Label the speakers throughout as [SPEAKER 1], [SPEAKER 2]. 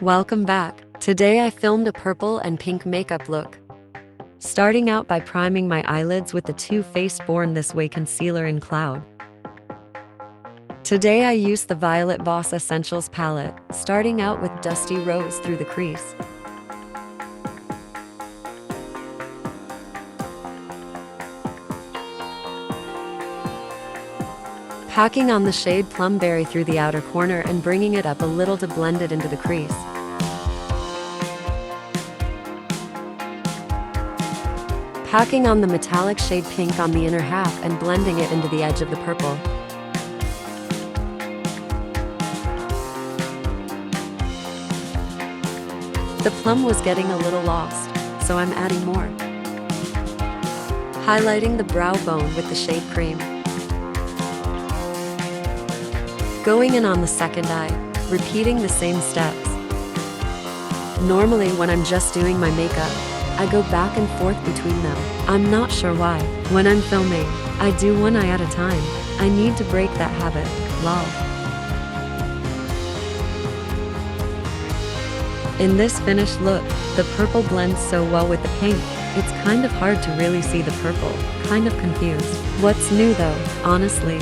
[SPEAKER 1] Welcome back. Today I filmed a purple and pink makeup look. Starting out by priming my eyelids with the Too Faced Born This Way concealer in Cloud. Today I used the Violet vOSS Essentials palette, starting out with Dusty Rose through the crease. Packing on the shade Plumberry through the outer corner and bringing it up a little to blend it into the crease. Packing on the metallic shade Pink on the inner half and blending it into the edge of the purple. The plum was getting a little lost, so I'm adding more. Highlighting the brow bone with the shade Cream. Going in on the second eye, repeating the same steps. Normally when I'm just doing my makeup, I go back and forth between them. I'm not sure why. When I'm filming, I do one eye at a time. I need to break that habit, lol. In this finished look, the purple blends so well with the pink, it's kind of hard to really see the purple. Kind of confused. What's new though, honestly?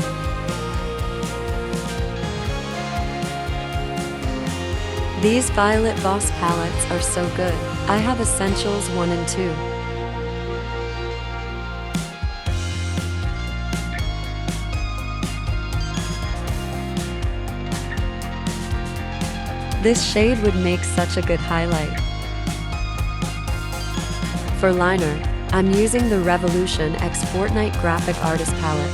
[SPEAKER 1] These Violet vOSS palettes are so good. I have Essentials 1 and 2. This shade would make such a good highlight. For liner, I'm using the Revolution X Fortnite Graphic Artist palette.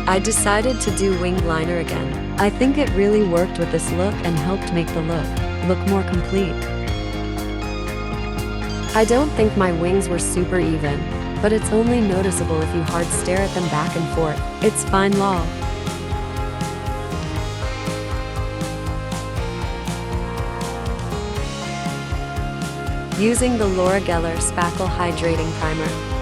[SPEAKER 1] I decided to do winged liner again. I think it really worked with this look and helped make the look more complete. I don't think my wings were super even, but it's only noticeable if you hard stare at them back and forth. It's fine lol. Using the Laura Geller Spackle Hydrating Primer.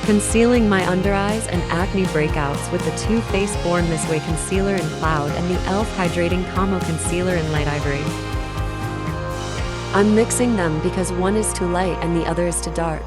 [SPEAKER 1] Concealing my under eyes and acne breakouts with the Too Faced Born This Way concealer in Cloud and the e.l.f. Hydrating Camo concealer in Light Ivory. I'm mixing them because one is too light and the other is too dark.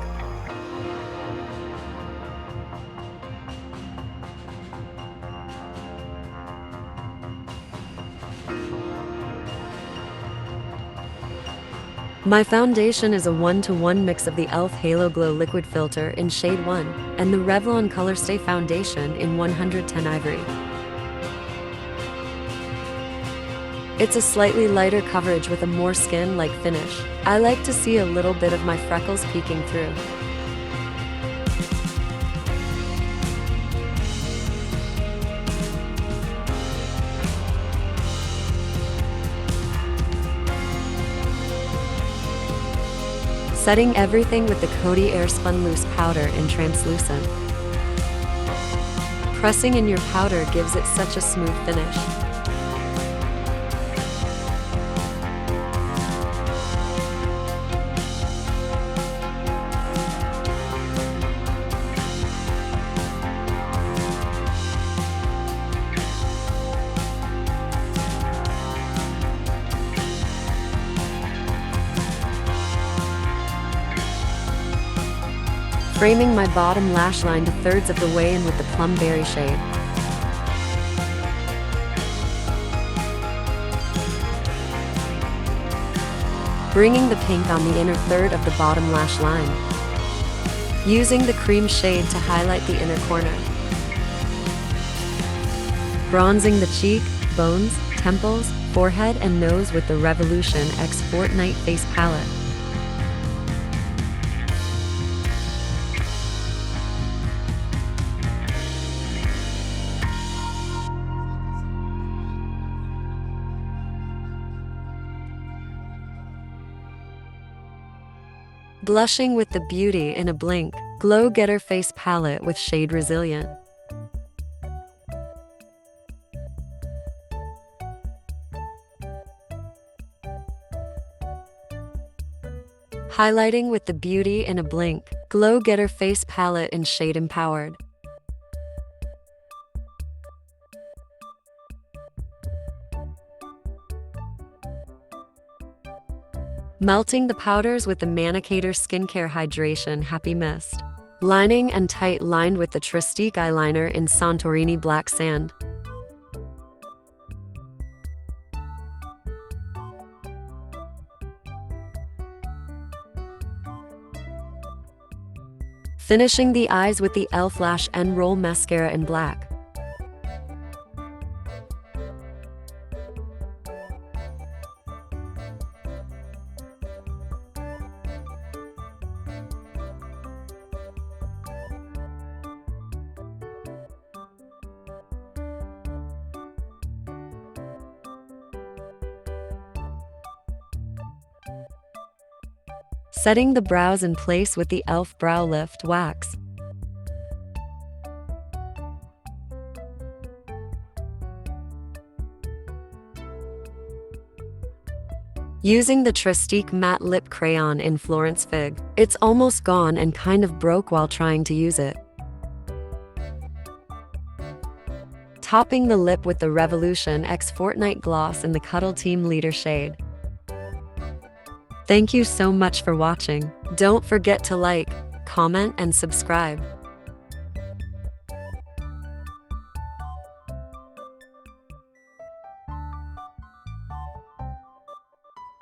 [SPEAKER 1] My foundation is a 1-to-1 mix of the e.l.f. Halo Glow Liquid Filter in shade 1 and the Revlon Colorstay foundation in 110 Ivory. It's a slightly lighter coverage with a more skin-like finish. I like to see a little bit of my freckles peeking through. Setting everything with the Coty Air Spun Loose Powder in Translucent. Pressing in your powder gives it such a smooth finish. Framing my bottom lash line to 1/3 of the way in with the Plumberry shade. Bringing the pink on the inner 1/3 of the bottom lash line. Using the cream shade to highlight the inner corner. Bronzing the cheek, bones, temples, forehead and nose with the Revolution X Fortnite Face Palette. Blushing with the Beauty in a Blinc Glow Getter Face Palette with shade Resilient. Highlighting with the Beauty in a Blinc Glow Getter Face Palette in shade Empowered. Melting the powders with the Mannakadar Skincare Hydration Happy Mist. Lining and tight lined with the Trestique eyeliner in Santorini Black Sand. Finishing the eyes with the e.l.f. Lash and Roll Mascara in black. Setting the brows in place with the e.l.f. Brow Lift Wax. Using the Trestique Matte Lip Crayon in Florence Fig. It's almost gone and kind of broke while trying to use it. Topping the lip with the Revolution X Fortnite Gloss in the Cuddle Team Leader shade. Thank you so much for watching. Don't forget to like, comment, and subscribe.